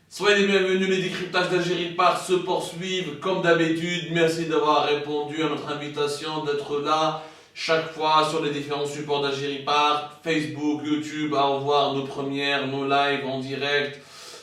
Soyez les bienvenus, les décryptages d'Algérie Park se poursuivent comme d'habitude. Merci d'avoir répondu à notre invitation, d'être là chaque fois sur les différents supports d'Algérie Park, Facebook, YouTube, à revoir nos premières, nos lives en direct,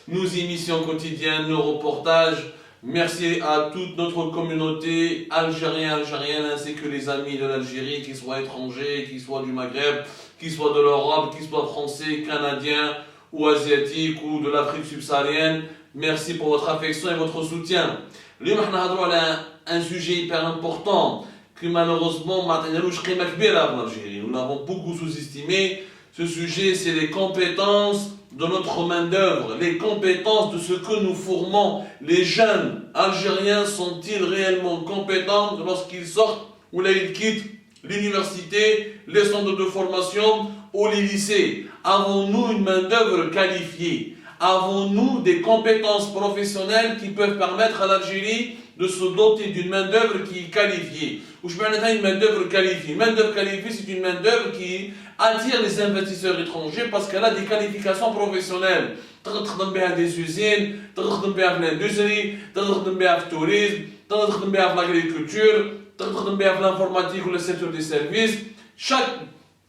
nos émissions quotidiennes, nos reportages. Merci à toute notre communauté algérienne, ainsi que les amis de l'Algérie, qu'ils soient étrangers, qu'ils soient du Maghreb, qu'ils soient de l'Europe, qu'ils soient français, canadiens ou asiatiques ou de l'Afrique subsaharienne. Merci pour votre affection et votre soutien. اليوم احنا نهضروا على un sujet hyper important que malheureusement ما عطينالوش قيمة كبيرة en Algérie. Nous l'avons beaucoup sous-estimé. Ce sujet, c'est les compétences de notre main-d'œuvre, les compétences de ce que nous formons. Les jeunes algériens sont-ils réellement compétents lorsqu'ils sortent ou là ils quittent l'université, les centres de formation ou les lycées? Avons-nous une main-d'œuvre qualifiée? Avons-nous des compétences professionnelles qui peuvent permettre à l'Algérie de se doter d'une main-d'œuvre qui est qualifiée? Ou je parle d'une main-d'œuvre qualifiée. Une main-d'œuvre qualifiée, c'est une main-d'œuvre qui attire les investisseurs étrangers parce qu'elle a des qualifications professionnelles. تخدم بها des usines, تخدم بها في l'industrie, تخدم بها في التوريزم, تخدم بها في l'agriculture, تخدم بها في l'informatique ou le secteur des services. Chaque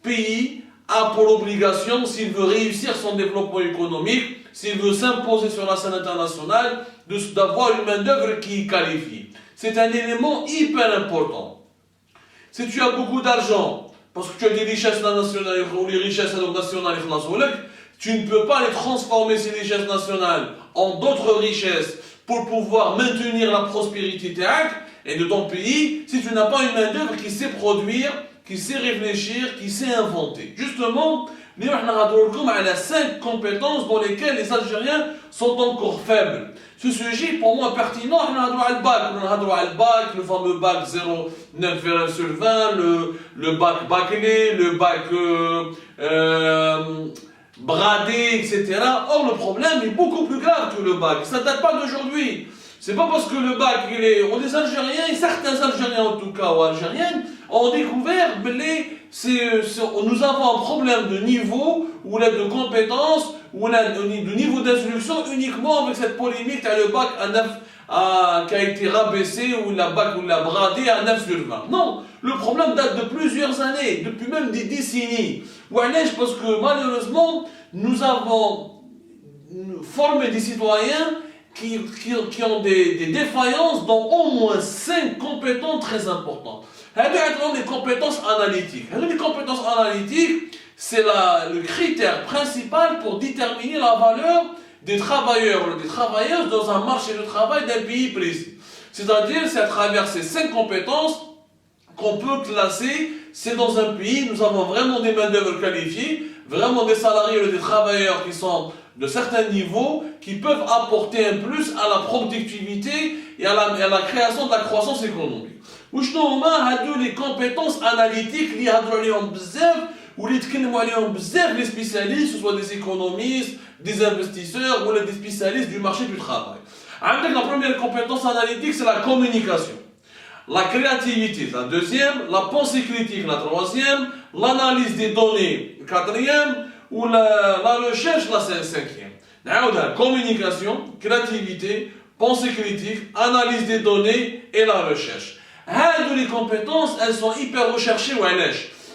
pays a pour obligation, s'il veut réussir son développement économique, s'il veut s'imposer sur la scène internationale, d'avoir une main-d'œuvre qui est qualifiée. C'est un élément hyper important. Si tu as beaucoup d'argent, parce que tu as des richesses nationales ou les richesses nationales, tu ne peux pas les transformer, ces richesses nationales, en d'autres richesses pour pouvoir maintenir la prospérité et de ton pays si tu n'as pas une main-d'œuvre qui sait produire, qui sait réfléchir, qui sait inventer. Justement, nous allons à 5 compétences dans lesquelles les Algériens sont encore faibles. Ce sujet, pour moi, pertinent, on a le bac, le fameux bac 0,9 sur 20, le bac bâclé, le bac bradé, etc. Or, le problème est beaucoup plus grave que le bac. Ça ne date pas d'aujourd'hui. C'est pas parce que le bac, les Algériens, et certains Algériens en tout cas, ou Algériennes, ont découvert que nous avons un problème de niveau, ou là de compétences, ou là de niveau d'instruction uniquement avec cette polémique à le bac à 9 qui a été rabaissé, ou la bac ou la bradé à 9 sur 20. Non, le problème date de plusieurs années, depuis même des décennies. Parce que malheureusement, nous avons formé des citoyens qui ont des défaillances dans au moins 5 compétences très importantes. Les compétences analytiques. Les compétences analytiques, c'est le critère principal pour déterminer la valeur des travailleurs ou des travailleuses dans un marché de travail d'un pays précis. C'est-à-dire, c'est à travers ces 5 compétences qu'on peut classer, c'est dans un pays, nous avons vraiment des main-d'œuvre qualifiées, vraiment des salariés ou des travailleurs qui sont de certains niveaux, qui peuvent apporter un plus à la productivité et à la création de la croissance économique. وشنو هما هادو les compétences analytiques اللي يهضروا عليهم بزاف واللي يتكلموا عليهم بزاف les spécialistes, ce soit des économistes, des investisseurs ou des spécialistes du marché du travail. عندك la première compétence analytique, c'est la communication. La créativité, la deuxième, la pensée critique, la troisième, l'analyse des données, la quatrième, ou la recherche, la cinquième. La communication, créativité, pensée critique, analyse des données et la recherche. Les compétences, elles sont hyper recherchées ou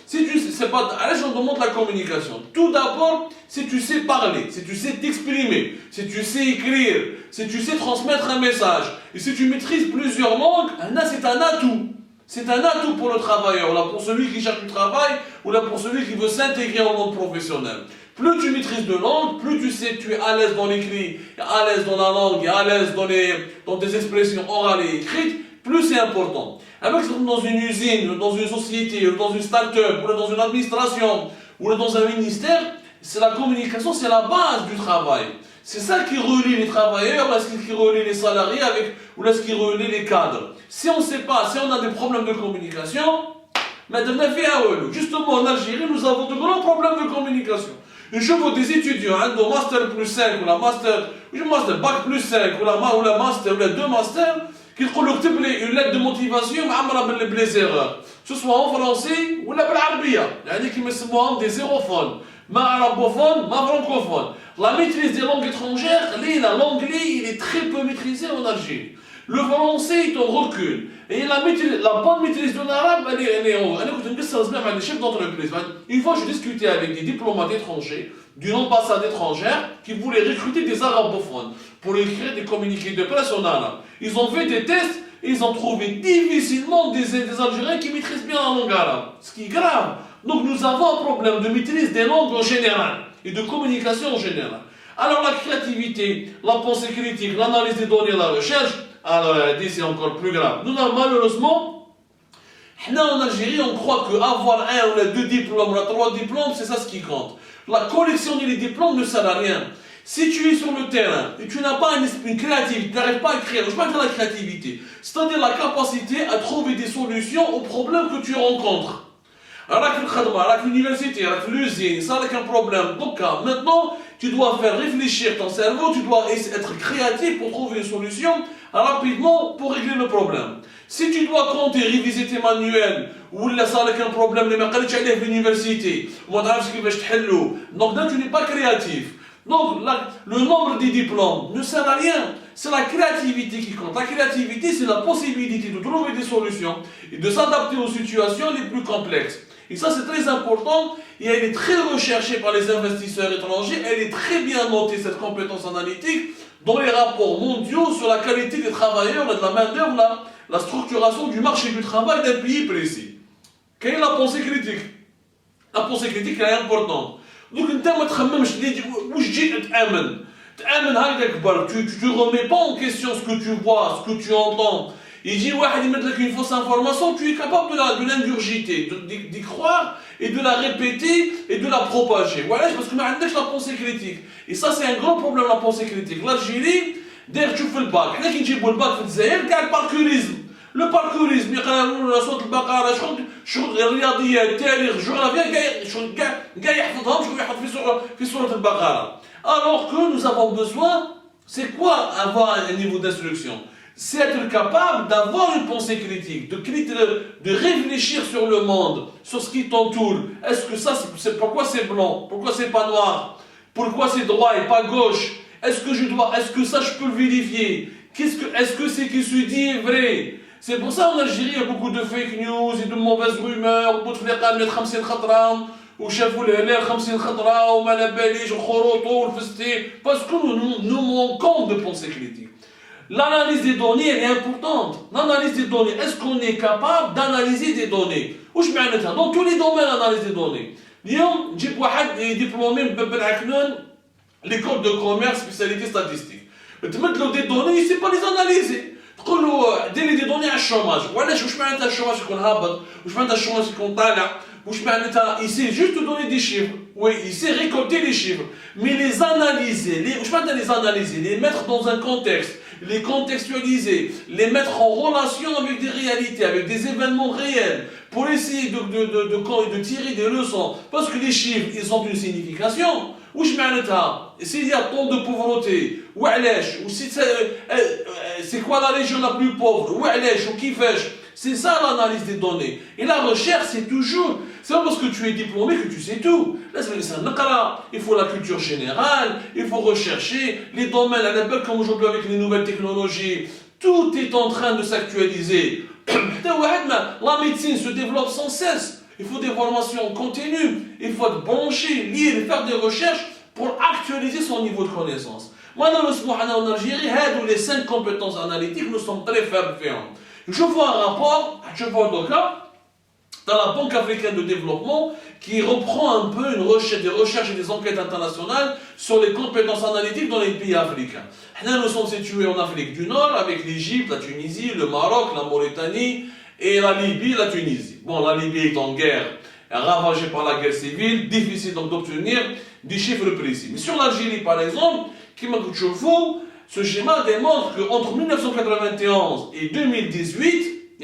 si tu sais pas, on demande la communication. Tout d'abord, si tu sais parler, si tu sais t'exprimer, si tu sais écrire, si tu sais transmettre un message, et si tu maîtrises plusieurs langues, c'est un atout. C'est un atout pour le travailleur, là pour celui qui cherche du travail, ou là pour celui qui veut s'intégrer au monde professionnel. Plus tu maîtrises de langues, plus tu sais que tu es à l'aise dans l'écrit, à l'aise dans la langue, et à l'aise dans tes expressions orales et écrites, plus c'est important. Avec dans une usine, dans une société, dans une start-up, ou dans une administration, ou dans un ministère, c'est la communication, c'est la base du travail. C'est ça qui relie les travailleurs, là, ce qui relie les salariés, ou là, ce qui relie les cadres. Si on ne sait pas, si on a des problèmes de communication, justement en Algérie, nous avons de grands problèmes de communication. Je vois des étudiants, de master plus 5, ou la master bac plus 5, ou la master, ou les 2 masters, qui ont une lettre de motivation, les erreurs. Que ce soit en français ou en arabe. عربية يعني كيما يسموهم des zérophones ما arabophone ما francophone. La maîtrise des langues étrangères, l'anglais il est très peu maîtrisé en Algérie. Le français est en recul. Et la bonne maîtrise de l'arabe, elle est en haut. Les chefs d'entreprise. Une fois, je discutais avec des diplomates étrangers d'une ambassade étrangère qui voulaient recruter des arabophones pour écrire des communiqués de presse en arabe. Ils ont fait des tests et ils ont trouvé difficilement des Algériens qui maîtrisent bien la langue arabe. Ce qui est grave. Donc nous avons un problème de maîtrise des langues en général et de communication en général. Alors la créativité, la pensée critique, l'analyse des données, la recherche, alors c'est encore plus grave. Nous, malheureusement, en Algérie, on croit qu'avoir un ou deux diplômes ou trois diplômes, c'est ça ce qui compte. La collectionner les diplômes ne sert à rien. Si tu es sur le terrain et tu n'as pas une créativité, tu n'arrives pas à créer, je ne parle pas de la créativité, c'est-à-dire la capacité à trouver des solutions aux problèmes que tu rencontres. Avec l'université, avec l'usine, ça avec un problème. Donc maintenant, tu dois faire réfléchir ton cerveau, tu dois être créatif pour trouver une solution rapidement pour régler le problème. Si tu dois compter, réviser tes manuels, ou là ça avec un problème, les mecs qui allaient à l'université, donc là tu n'es pas créatif. Donc le nombre des diplômes ne sert à rien. C'est la créativité qui compte. La créativité, c'est la possibilité de trouver des solutions et de s'adapter aux situations les plus complexes. Et ça, c'est très important et elle est très recherchée par les investisseurs étrangers. Elle est très bien notée, cette compétence analytique, dans les rapports mondiaux sur la qualité des travailleurs et de la main-d'œuvre, la structuration du marché du travail d'un pays précis. Quelle est la pensée critique? La pensée critique, elle est importante. Donc, tu ne remets pas en question ce que tu vois, ce que tu entends. Il dit, il met une fausse information, tu es capable de l'ingurgiter, d'y croire et de la répéter et de la propager. Voilà, parce que maintenant, la pensée critique. Et ça, c'est un grand problème, la pensée critique. L'Algérie, d'ailleurs, tu fais le bac. Il y a qui dit le bac, il y a le parcourisme. Le parcourisme, il y a la sorte de baqara, الرياضيات التاريخ الجغرافيا كاع يحفظهم شكون يحفظ في سورة البقرة. Alors que nous avons besoin, c'est quoi avoir un niveau d'instruction? C'est être capable d'avoir une pensée critique, de réfléchir sur le monde, sur ce qui t'entoure. Est-ce que ça, pourquoi c'est blanc? Pourquoi c'est pas noir? Pourquoi c'est droit et pas gauche? Est-ce que ça je peux le vérifier? Est-ce que c'est qui se dit est vrai? C'est pour ça en Algérie il y a beaucoup de fake news et de mauvaises rumeurs. Parce que nous manquons de pensée critique. L'analyse des données elle est importante. L'analyse des données, est-ce qu'on est capable d'analyser des données? Dans tous les domaines l'analyse des données. اليوم نجيب واحد diplômé بن عكنون l'école de commerce spécialité statistique. تمد له des données, il ne sait pas les analyser. تقول له دير لي دي دوني على الشوماج، واش معناتها الشوماج يكون هابط؟ واش معناتها الشوماج يكون طالع؟ واش معناتها il sait juste donner des chiffres. Oui, il sait récolter les chiffres, mais les analyser, واش معناتها les analyser, les mettre dans un contexte, les contextualiser, les mettre en relation avec des réalités, avec des événements réels, pour essayer de tirer des leçons, parce que les chiffres, ils ont une signification. واش معناتها s'il y a tant de pauvreté وعلاش c'est quoi la région la plus pauvre وعلاش وكيفاش. C'est ça l'analyse des données. Et la recherche, c'est toujours, c'est pas parce que tu es diplômé que tu sais tout. Là, il faut la culture générale, il faut rechercher les domaines à l'appel comme aujourd'hui avec les nouvelles technologies. Tout est en train de s'actualiser. La médecine se développe sans cesse. Il faut des formations continues, il faut être branché, lire, faire des recherches pour actualiser son niveau de connaissance. Malheureusement, en Algérie, les 5 compétences analytiques, nous sommes très faibles. Je vois un rapport, je vois un cas, dans la Banque africaine de développement, qui reprend un peu des recherches et des enquêtes internationales sur les compétences analytiques dans les pays africains. Nous sommes situés en Afrique du Nord, avec l'Égypte, la Tunisie, le Maroc, la Mauritanie, et la Libye, la Tunisie. Bon, la Libye est en guerre, ravagée par la guerre civile, difficile donc d'obtenir des chiffres précis. Mais sur l'Algérie, par exemple, ce schéma démontre qu'entre 1991 et 2018,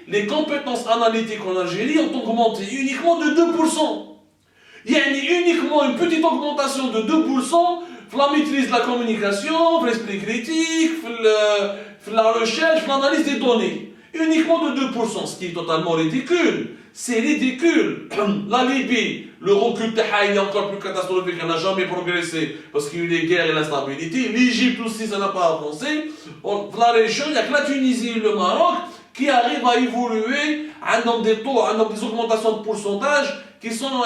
les compétences analytiques en Algérie ont augmenté uniquement de 2%. Il y a uniquement une petite augmentation de 2% la maîtrise de la communication, l'esprit critique, la recherche, l'analyse des données. uniquement de 2%, ce qui est totalement ridicule. C'est ridicule. La Libye, le recul de Haïti est encore plus catastrophique, elle n'a jamais progressé parce qu'il y a eu les guerres et l'instabilité. L'Égypte aussi, ça n'a pas avancé. La région, il n'y a que la Tunisie et le Maroc qui arrivent à évoluer dans des taux, dans des augmentations de pourcentage qui sont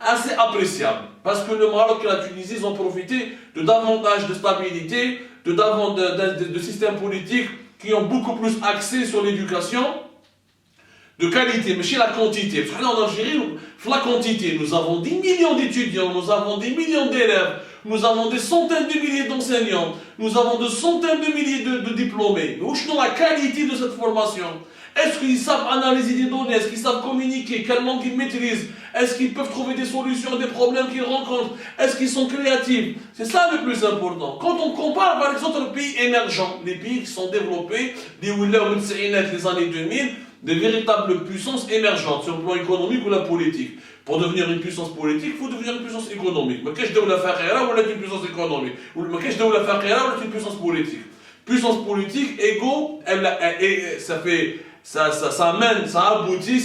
assez appréciables. Parce que le Maroc et la Tunisie, ils ont profité de davantage de stabilité, de systèmes politiques qui ont beaucoup plus axé sur l'éducation de qualité, mais chez la quantité. Parce qu'en Algérie, la quantité, nous avons des millions d'étudiants, nous avons des millions d'élèves, nous avons des centaines de milliers d'enseignants, nous avons des centaines de milliers de diplômés. Mais où est la qualité de cette formation? Est-ce qu'ils savent analyser des données? Est-ce qu'ils savent communiquer? Quelle langue ils maîtrisent? Est-ce qu'ils peuvent trouver des solutions à des problèmes qu'ils rencontrent? Est-ce qu'ils sont créatifs? C'est ça le plus important. Quand on compare par exemple aux pays émergents, les pays qui sont développés, les années 2000, des véritables puissances émergentes sur le plan économique ou la politique. Pour devenir une puissance politique, il faut devenir une puissance économique. Mais qu'est-ce que je dois faire ou une puissance économique? Ou qu'est-ce que je dois faire ou une puissance politique? Puissance politique, égo, ça aboutit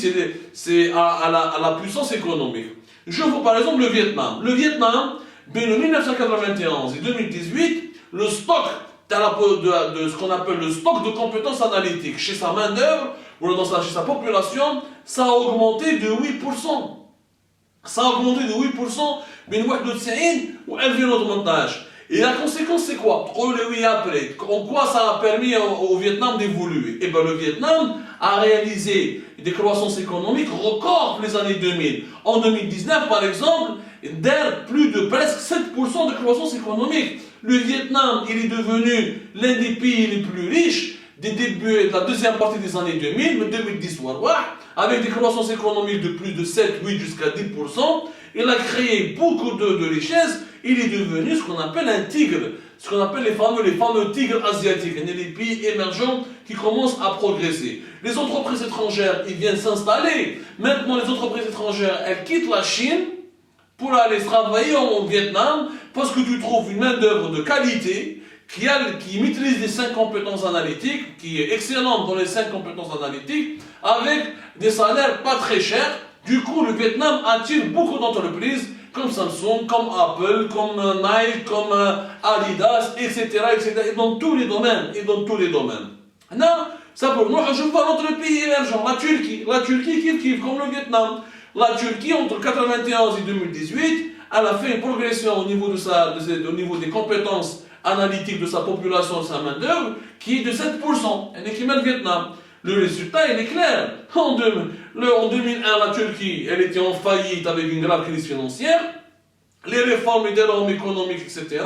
à la puissance économique. Je vois par exemple le Vietnam. Le Vietnam, de 1991 et 2018, le stock de ce qu'on appelle le stock de compétences analytiques chez sa main-d'œuvre ou chez sa population, ça a augmenté de 8%. Ça a augmenté de 8%, mais une fois de 90 ou elle vient montage. Et la conséquence, c'est quoi? Après, en quoi ça a permis au Vietnam d'évoluer? Eh bien, le Vietnam a réalisé des croissances économiques records pour les années 2000. En 2019, par exemple, plus de presque 7% de croissance économique. Le Vietnam, il est devenu l'un des pays les plus riches des débuts de la deuxième partie des années 2000, mais 2010, avec des croissances économiques de plus de 7, 8 jusqu'à 10%. Il a créé beaucoup de richesses. Il est devenu ce qu'on appelle un tigre, ce qu'on appelle les fameux tigres asiatiques, les pays émergents qui commencent à progresser. Les entreprises étrangères, ils viennent s'installer. Maintenant, les entreprises étrangères, elles quittent la Chine pour aller travailler au Vietnam parce que tu trouves une main-d'œuvre de qualité qui maîtrise les 5 compétences analytiques, qui est excellente dans les 5 compétences analytiques, avec des salaires pas très chers. Du coup, le Vietnam attire beaucoup d'entreprises comme Samsung, comme Apple, comme Nike, comme Adidas, etc., etc., et dans tous les domaines, Non, ça pour moi, je vois notre pays émergent, la Turquie qui comme le Vietnam. La Turquie, entre 1991 et 2018, elle a fait une progression au niveau des compétences analytiques de sa population, de sa main-d'œuvre, qui est de 7%. Elle est qui met le Vietnam. Le résultat, il est clair. En 2001, la Turquie, elle était en faillite avec une grave crise financière. Les réformes des normes économiques, etc.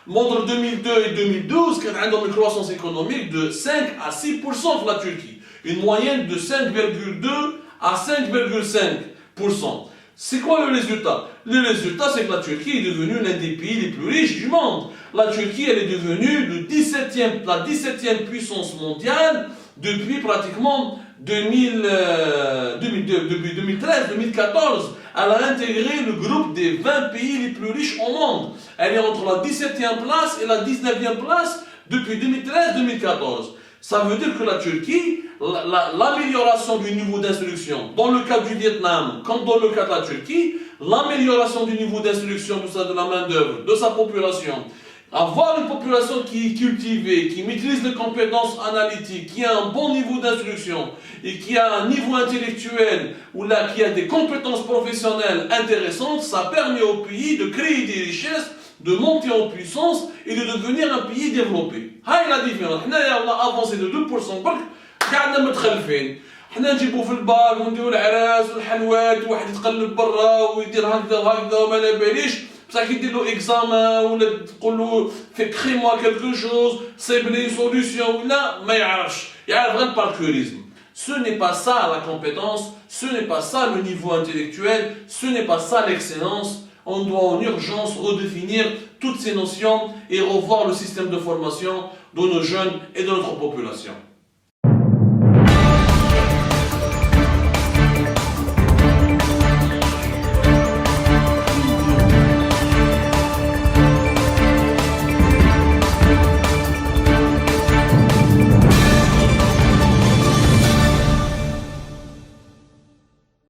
Entre 2002 et 2012, il y a une croissance économique de 5 à 6% pour la Turquie. Une moyenne de 5,2 à 5,5%. C'est quoi le résultat? Le résultat, c'est que la Turquie est devenue l'un des pays les plus riches du monde. La Turquie, elle est devenue la 17e puissance mondiale depuis pratiquement 2013-2014. Elle a intégré le groupe des 20 pays les plus riches au monde. Elle est entre la 17e place et la 19e place depuis 2013-2014. Ça veut dire que la Turquie, l'amélioration du niveau d'instruction, dans le cas du Vietnam, comme dans le cas de la Turquie, l'amélioration du niveau d'instruction de la main-d'œuvre, de sa population, avoir une population qui est cultivée, qui maîtrise les compétences analytiques, qui a un bon niveau d'instruction et qui a un niveau intellectuel qui a des compétences professionnelles intéressantes, ça permet au pays de créer des richesses, de monter en puissance et de devenir un pays développé. هاي la différence. On a avancé de 2% برك قاعدين متخلفين. حنا نجيبوا في البار ونديروا العراس والحلوات وواحد يتقلب برا ويدير هكذا وهكذا وما على باليش. بصح كي دير له اكزامان ولا تقول له كري موا كيلكو شوز صيب لي سوليسيون ولا ما يعرفش. يعرف غير الباركوريزم. Ce n'est pas ça la compétence, ce n'est pas ça le niveau intellectuel, ce n'est pas ça l'excellence. On doit en urgence redéfinir toutes ces notions et revoir le système de formation de nos jeunes et de notre population.